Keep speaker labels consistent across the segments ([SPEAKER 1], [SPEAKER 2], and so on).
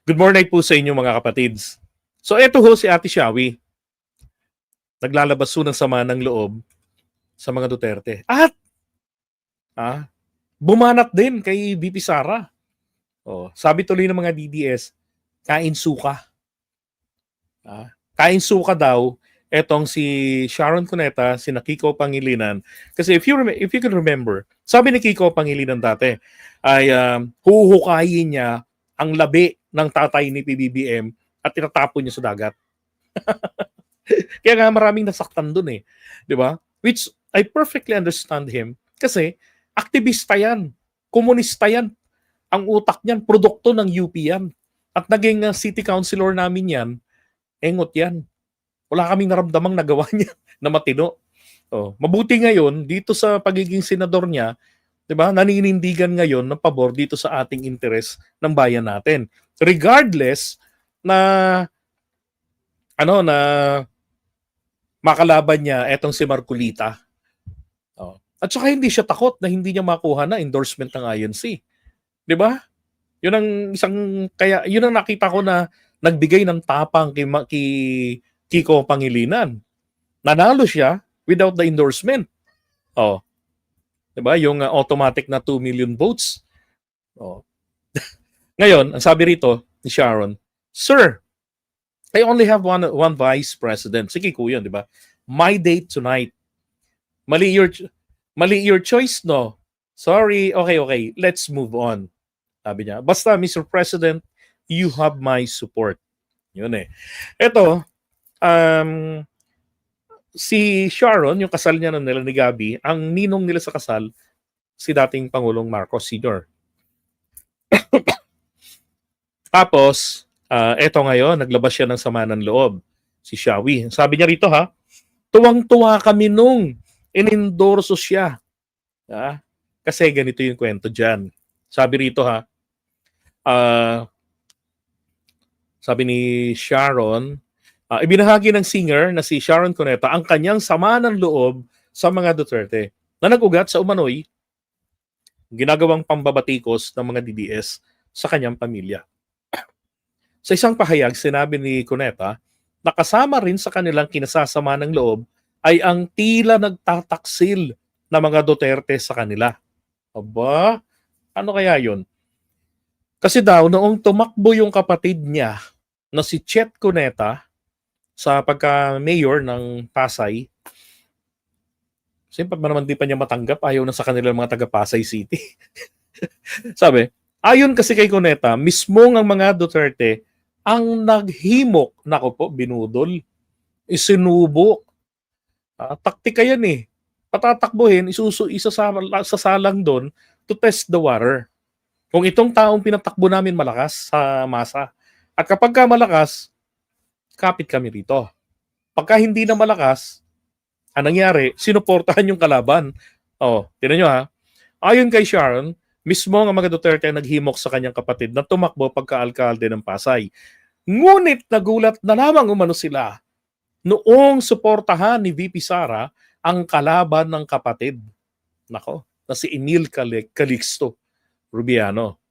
[SPEAKER 1] Good morning po sa inyo mga kapatids. So eto ho si Ate Shawi. Naglalabas ho ng sama ng loob sa mga Duterte. At bumanat din kay VP Sara. Sabi tuloy ng mga DDS, kain suka. Kain suka daw etong si Sharon Cuneta, si Kiko Pangilinan. Kasi if you can remember, sabi ni Kiko Pangilinan dati ay huhukayin niya ang labi ng tatay ni PBBM at itatapon niya sa dagat. Kaya nga maraming nasaktan dun eh. Di ba? Which I perfectly understand him kasi aktivista yan. Komunista yan. Ang utak niyan, produkto ng UP yan. At naging city councilor namin yan, engot yan. Wala kaming naramdamang nagawa niya na matino. Mabuti ngayon, dito sa pagiging senador niya, di ba, naninindigan ngayon ng pabor dito sa ating interes ng bayan natin. Regardless na na makalaban niya etong si Marcolita. At saka hindi siya takot na hindi niya makuha na endorsement ng INC. 'Di ba? 'Yun ang kaya 'yun ang nakita ko na nagbigay ng tapang kay Kiko Pangilinan. Nanalo siya without the endorsement. 'Di ba? Yung automatic na 2 million votes. Ngayon, ang sabi rito ni Sharon, "Sir, I only have one vice president." Sige kuya, 'di ba? My date tonight. Mali your choice, no? Sorry, okay. Let's move on. Sabi niya, basta Mr. President, you have my support. Yun eh. Ito, si Sharon, yung kasal niya nila ni Gabi, ang ninong nila sa kasal, si dating Pangulong Marcos Sr. Tapos, eto ngayon, naglabas siya ng sama ng loob. Si Shawi. Sabi niya rito tuwang-tuwa kami nung inendorso siya. Kasi ganito yung kwento dyan. Sabi rito sabi ni Sharon, ibinahagi ng singer na si Sharon Cuneta ang kanyang sama ng loob sa mga Duterte na nag-ugat sa umano'y ginagawang pambabatikos ng mga DDS sa kanyang pamilya. Sa isang pahayag, sinabi ni Cuneta na kasama rin sa kanilang kinasasama ng loob ay ang tila nagtataksil na mga Duterte sa kanila. Aba, ano kaya yun? Kasi daw, noong tumakbo yung kapatid niya na si Chet Cuneta sa pagka-mayor ng Pasay, siyempre pa naman di pa niya matanggap, ayaw na sa kanilang mga taga-Pasay City. Sabi, ayon kasi kay Cuneta, mismong ang mga Duterte ang naghimok, nako po, binudol, isinubok. Taktika yan eh. Patatakbuhin, isasalang doon to test the water. Kung itong taong pinatakbo namin malakas sa masa, at kapag ka malakas, kapit kami rito. Pagka hindi na malakas, anong nangyari? Sinuportahan yung kalaban. Tingnan nyo Ayon kay Sharon, mismo ang mga Duterte ang naghimok sa kanyang kapatid na tumakbo pagka-alkalde ng Pasay. Ngunit nagulat na lamang umano sila noong suportahan ni VP Sara ang kalaban ng kapatid. Nako, na si Emil Calixto Rubiano.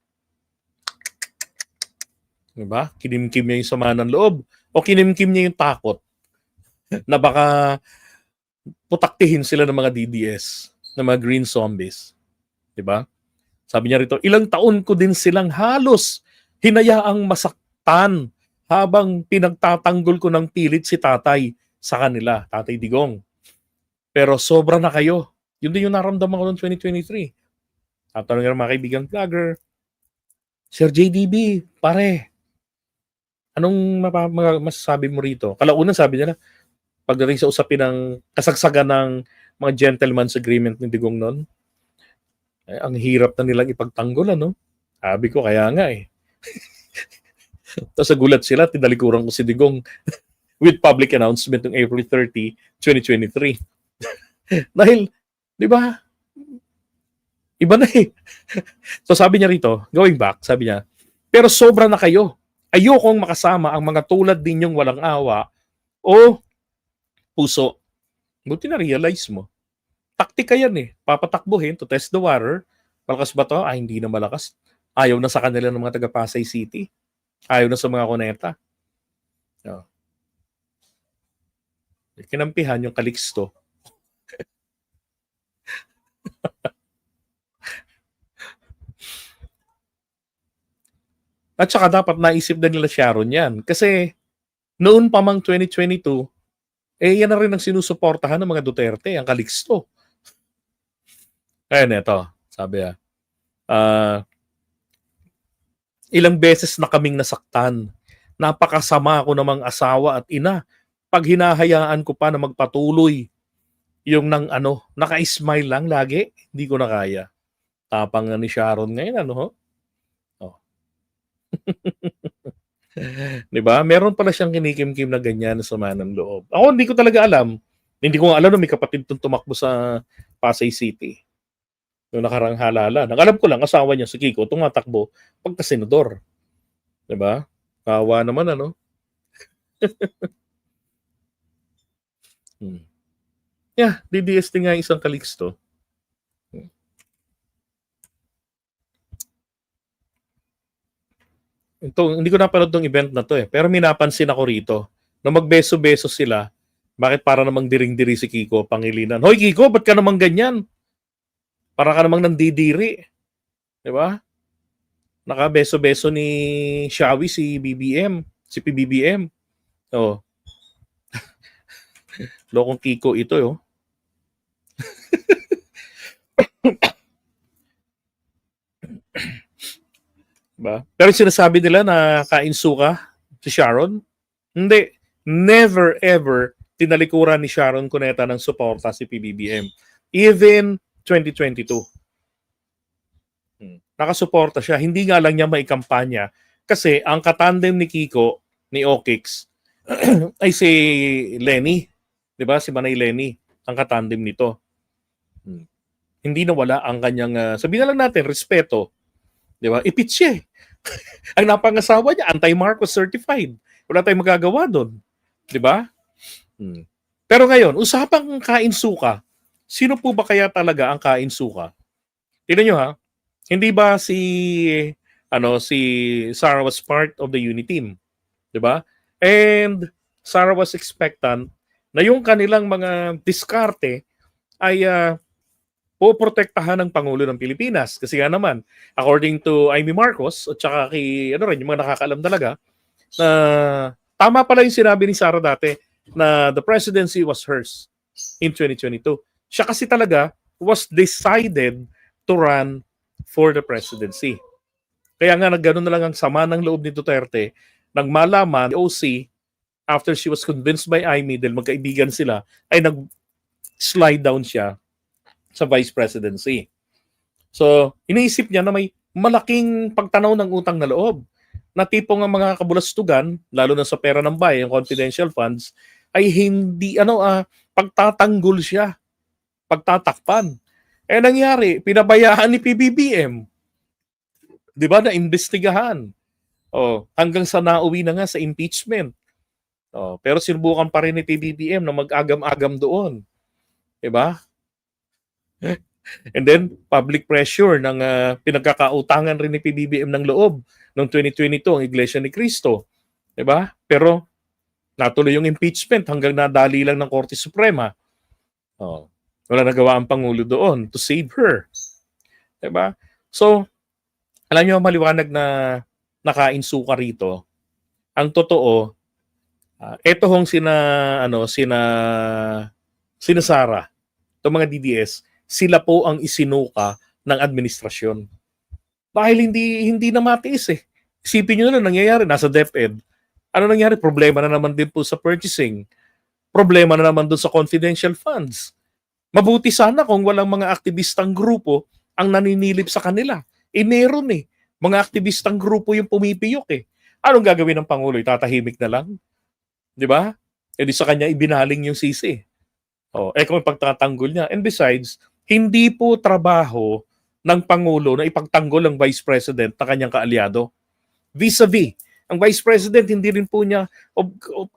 [SPEAKER 1] Diba? Kinimkim niya yung sama ng loob o kinimkim niya yung takot na baka putaktihin sila ng mga DDS, ng mga green zombies. Diba? Sabi niya rito, ilang taon ko din silang halos hinayaang masaktan habang pinagtatanggol ko ng pilit si tatay sa kanila, Tatay Digong. Pero sobra na kayo. Yun din yung naramdaman ko noong 2023. Tatanong ng mga kaibigang vlogger, Sir JDB, pare, anong masasabi mo rito? Kalaunan sabi nila, pagdating sa usapin ng kasagsagan ng mga gentleman's agreement ni Digong noon, ang hirap na nilang ipagtanggol, Sabi ko, kaya nga eh. Tapos nagulat sila, tinalikuran ko si Digong with public announcement ng April 30, 2023. Dahil, di ba, iba na eh. So sabi niya rito, going back, sabi niya, pero sobra na kayo. Ayokong makasama ang mga tulad ninyong walang awa o puso. Buti na realize mo. Taktika yan eh. Papatakbuhin to test the water. Malakas ba to? Hindi na malakas. Ayaw na sa kanila ng mga taga Pasay City. Ayaw na sa mga kuneta. Oh. Kinampihan yung Calixto. At saka dapat naisip na nila Sharon yan. Kasi noon pa mang 2022, yan na rin ang sinusuportahan ng mga Duterte, ang Calixto. Ayan, ito. Sabi ilang beses na kaming nasaktan. Napakasama ko namang asawa at ina. Pag hinahayaan ko pa na magpatuloy, yung naka-smile lang lagi, hindi ko na kaya. Tapang ni Sharon ngayon, ho? Oh. Diba? Meron pala siyang kinikim-kim na ganyan sa sama ng loob. Ako, hindi ko talaga alam. Hindi ko alam na may kapatid itong tumakbo sa Pasay City. Yung nakarang halala. Alam ko lang, asawa niya si Kiko, tumatakbo pagka-senador. Diba? Kawa naman, Yeah, DDST nga isang Calixto. Ito, hindi ko napanood ng event na to pero may napansin ako rito. Na magbeso-beso sila, bakit para namang diring-diri si Kiko, Pangilinan? Hoy Kiko, ba't ka namang ganyan? Para ka namang nandidiri. Di ba? Nakabeso-beso ni Shawi si BBM, si PBBM. Oh. Lokong Kiko ito, Ba? Pero sinasabi nila na kainsuka si Sharon. Hindi. Never ever tinalikuran ni Sharon Cuneta ng suporta si PBBM. Even 2022. Nakasuporta siya. Hindi nga lang niya maikampanya. Kasi ang katandem ni Kiko, ni Okix, ay si Lenny. Diba? Si Manay Lenny. Ang katandem nito. Hindi nawala ang kanyang, sabihin na lang natin, respeto. Diba? Ipit siya. Ang napangasawa niya, anti-Marcos certified. Wala tayong magagawa doon. Diba? Pero ngayon, usapang kainsuka. Sino po ba kaya talaga ang kainsuka? Tignan nyo ha. Hindi ba si Sarah was part of the unit team? 'Di ba? And Sarah was expectant na yung kanilang mga diskarte ay poprotektahan ng Pangulo ng Pilipinas. Kasi nga naman, according to Amy Marcos at saka kay yung mga nakakaalam talaga, na tama pala yung sinabi ni Sarah dati na the presidency was hers in 2022. Siya kasi talaga was decided to run for the presidency. Kaya nga nagganon na lang ang sama ng loob ni Duterte nang malaman OC after she was convinced by Amy dahil magkaibigan sila ay nag-slide down siya sa vice presidency. So, iniisip niya na may malaking pagtanaw ng utang na loob na tipong ang mga kabulastugan, lalo na sa pera ng bayan, confidential funds, ay hindi, pagtatanggol siya, pagtatakpan. Nangyari, pinabayaan ni PBBM. Di ba, na-investigahan. Hanggang sa nauwi na nga sa impeachment. Pero sinubukan pa rin ni PBBM na mag-agam-agam doon. Di ba? And then, public pressure ng pinagkakautangan rin ni PBBM ng loob noong 2022 ang Iglesia ni Cristo. Diba? Pero, natuloy yung impeachment hanggang nadali lang ng Korte Suprema. Wala nagawa ang Pangulo doon to save her. Diba? So, alam nyo, maliwanag na nakainsuka rito. Ang totoo, eto hong sina Sara, itong mga DDS, sila po ang isinuka ng administrasyon. Dahil hindi na matiis Isipin nyo na nangyayari, nasa DepEd. Ano nangyari? Problema na naman din po sa purchasing. Problema na naman doon sa confidential funds. Mabuti sana kung walang mga aktivistang grupo ang naninilip sa kanila. Meron Mga aktivistang grupo yung pumipiyok Anong gagawin ng Pangulo? Tatahimik na lang? Di ba? Di sa kanya ibinaling yung sisi. Kung pagtatanggol niya. And besides, hindi po trabaho ng Pangulo na ipagtanggol ang Vice President na kanyang kaalyado. Vis-a-vis, ang Vice President hindi rin po niya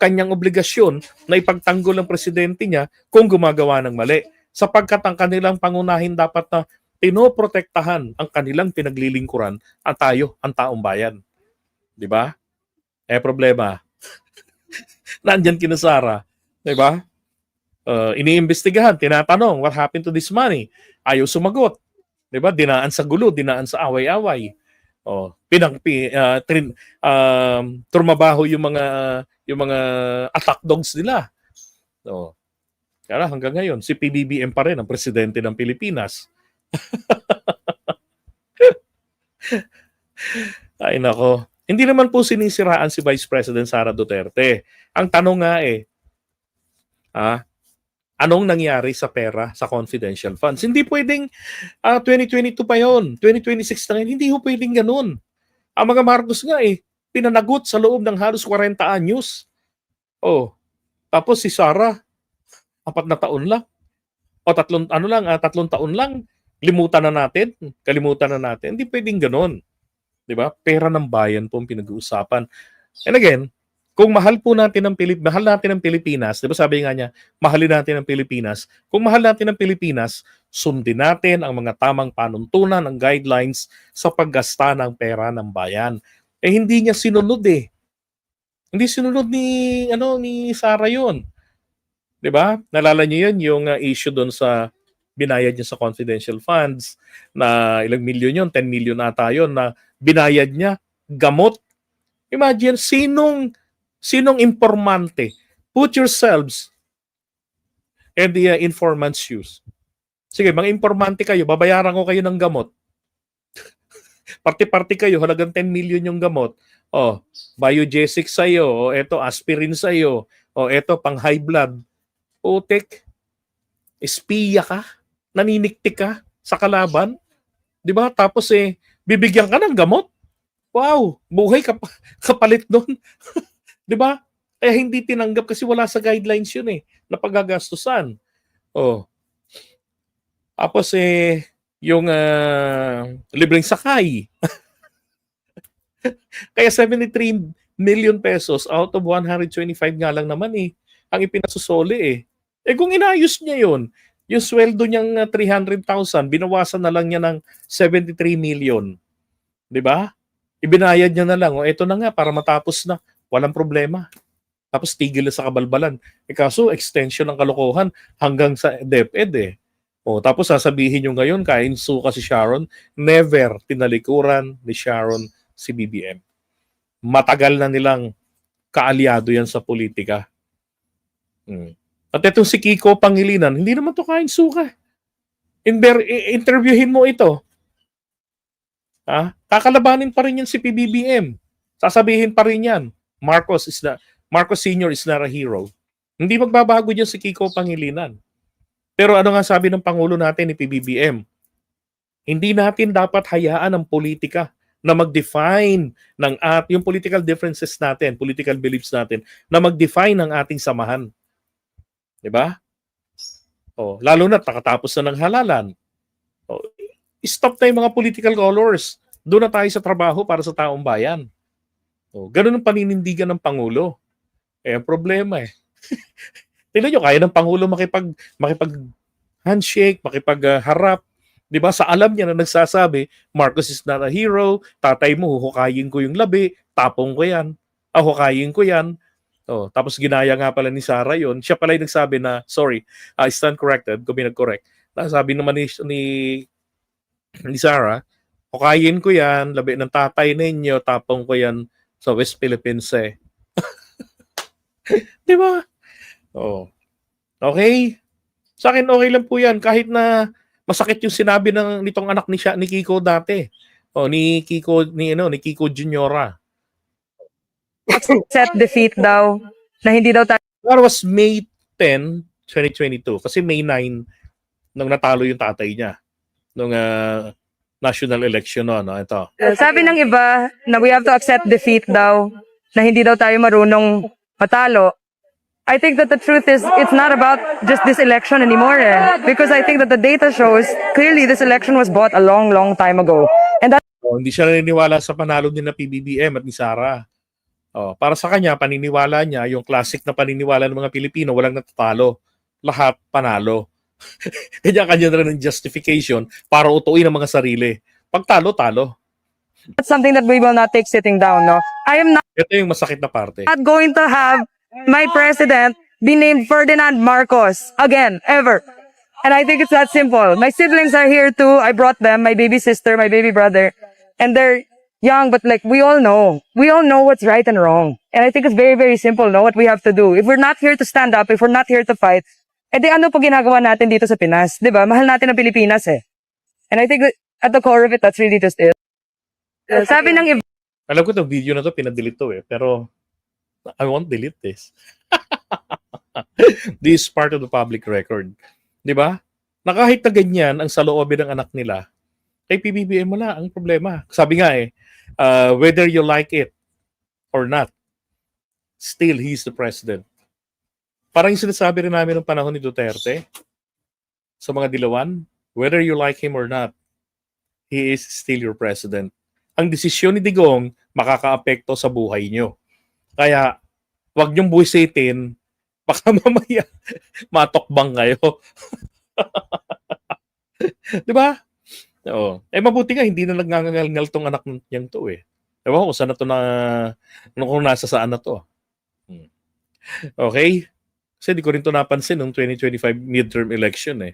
[SPEAKER 1] kanyang obligasyon na ipagtanggol ang Presidente niya kung gumagawa ng mali. Sapagkat ang kanilang pangunahin dapat na pinoprotektahan ang kanilang pinaglilingkuran ang tayo, ang taong bayan. Di ba? Problema, nandyan kina Sara. Diba? Iniimbestigahan, tinatanong, what happened to this money? Ayaw sumagot. Diba? Dinaan sa gulo, dinaan sa away-away. Turmabaho yung mga attack dogs nila. Kaya hanggang ngayon, si PBBM pa rin ang presidente ng Pilipinas. Ay nako. Hindi naman po sinisiraan si Vice President Sara Duterte. Ang tanong nga anong nangyari sa pera sa confidential funds? Hindi pwedeng 2022 pa yon, 2026 na ngayon. Hindi ho pwedeng ganun. Ang mga Marcos nga pinanagot sa loob ng halos 40 anyos. Tapos si Sara, 4 na taon lang. O 3 taon lang. Kalimutan na natin. Hindi pwedeng ganun. 'Di ba? Pera ng bayan po ang pinag-uusapan. And again, kung mahal natin ang Pilipinas, 'di ba sabi nga niya, mahalin natin ang Pilipinas. Kung mahal natin ang Pilipinas, sundin natin ang mga tamang panuntunan, ang guidelines sa paggasta ng pera ng bayan. Hindi niya sinunod Hindi sinunod ni Sara 'yon. 'Di ba? Nalala niyo 'yon, yung issue doon sa binayad niya sa confidential funds na ilang milyon yun, 10 million ata yun na binayad niya gamot. Imagine sinong informante. Put yourselves in the informant's shoes. Sige, mga informante kayo, babayaran ko kayo ng gamot. Party-party kayo, halagang 10 million yung gamot. Biogesic sa'yo, eto aspirin sa'yo, eto pang high blood. Putik, espiya ka, naniniktik ka sa kalaban, 'di ba? Tapos bibigyan ka ng gamot. Wow, buhay kapalit doon. 'Di ba? Kaya hindi tinanggap kasi wala sa guidelines 'yun na paggagastusan. Tapos yung libreng sakay. Kaya 73 million pesos out of 125 nga lang naman ang ipinasusoli kung inayos niya 'yon, yung sweldo niyang 300,000, binawasan na lang niya ng 73 million. 'Di ba? Ibinayad niya na lang. Ito na nga, para matapos na. Walang problema. Tapos tigil na sa kabalbalan. Kaso, extension ng kalokohan hanggang sa DepEd tapos sasabihin niyo ngayon, kainsuka si Sharon, never tinalikuran ni Sharon si BBM. Matagal na nilang kaalyado yan sa politika. At itong si Kiko Pangilinan, hindi naman to kainsuka. Interviewin mo ito. Kakalabanin pa rin yan si PBBM. Sasabihin pa rin yan, Marcos Sr. is not a hero. Hindi magbabago dyan si Kiko Pangilinan. Pero ano nga sabi ng Pangulo natin ni PBBM? Hindi natin dapat hayaan ang politika na mag-define ng yung political differences natin, political beliefs natin, na mag-define ng ating samahan. 'Di ba? Lalo na nakatapos na ng halalan. Stop na yung mga political colors. Doon na tayo sa trabaho para sa taong bayan. Ganun ang paninindigan ng Pangulo. Ang problema tingnan nyo, kaya ng Pangulo makipag-handshake, makipag-harap. 'Di ba? Sa alam niya na nagsasabi, Marcos is not a hero, tatay mo, huhukayin ko yung labi, tapong ko yan. Hukayin ko yan. Tapos ginaya nga pala ni Sara yon. Siya pala yung nagsabi na, sorry, I stand corrected, kung nag-correct. Sabi naman ni Sara, hukayin ko yan, labi ng tatay ninyo, tapong ko yan sa West Philippines Di ba? Okay? Sa akin okay lang po yan, kahit na masakit yung sinabi nitong anak ni Kiko dati. Ni Kiko Juniora.
[SPEAKER 2] Accept defeat daw, na hindi daw tayo.
[SPEAKER 1] That was May 10, 2022. Kasi May 9, nung natalo yung tatay niya. Nung national election ito.
[SPEAKER 2] Sabi ng iba na we have to accept defeat daw, na hindi daw tayo marunong matalo. I think that the truth is, it's not about just this election anymore because I think that the data shows clearly this election was bought a long, long time ago. And that
[SPEAKER 1] hindi siya naniniwala sa panalo ni na PBBM at ni Sara. Para sa kanya, paniniwala niya, yung classic na paniniwala ng mga Pilipino, walang natatalo. Lahat panalo. Kanya-kanya na rin ng justification para utuin ang mga sarili. Pag talo, talo.
[SPEAKER 2] that's something that we will not take sitting down, no? I am
[SPEAKER 1] Ito yung masakit na parte.
[SPEAKER 2] not going to have my president be named Ferdinand Marcos again, ever. And I think it's that simple. My siblings are here too. I brought them, my baby sister, my baby brother, and they're young, but like we all know what's right and wrong. And I think it's very, very simple, no, what we have to do. If we're not here to stand up, if we're not here to fight, edi ano po ginagawa natin dito sa Pinas? 'Di ba? Mahal natin ang Pilipinas eh. And I think that at the core of it, that's really just it. Sabi ng
[SPEAKER 1] Alam ko itong video na to, pinadelete to eh. Pero, I won't delete this. This is part of the public record. Di ba? Na kahit na ganyan ang saloobin ng anak nila, kay PBBM wala ang problema. Sabi nga eh, whether you like it or not, still he's the president. Parang yung sinasabi rin namin ng panahon ni Duterte sa mga dilawan, whether you like him or not, he is still your president. Ang desisyon ni Digong makakaapekto sa buhay nyo. Kaya, wag niyong buwisitin, baka mamaya matokbang kayo. Di ba? Oo. Eh mabuti nga, hindi na nagngangal tong anak niyang to eh. Ewan ko kung saan na to na, kung nasa saan na to. Okay? Kasi di ko rin to napansin noong 2025 midterm election eh.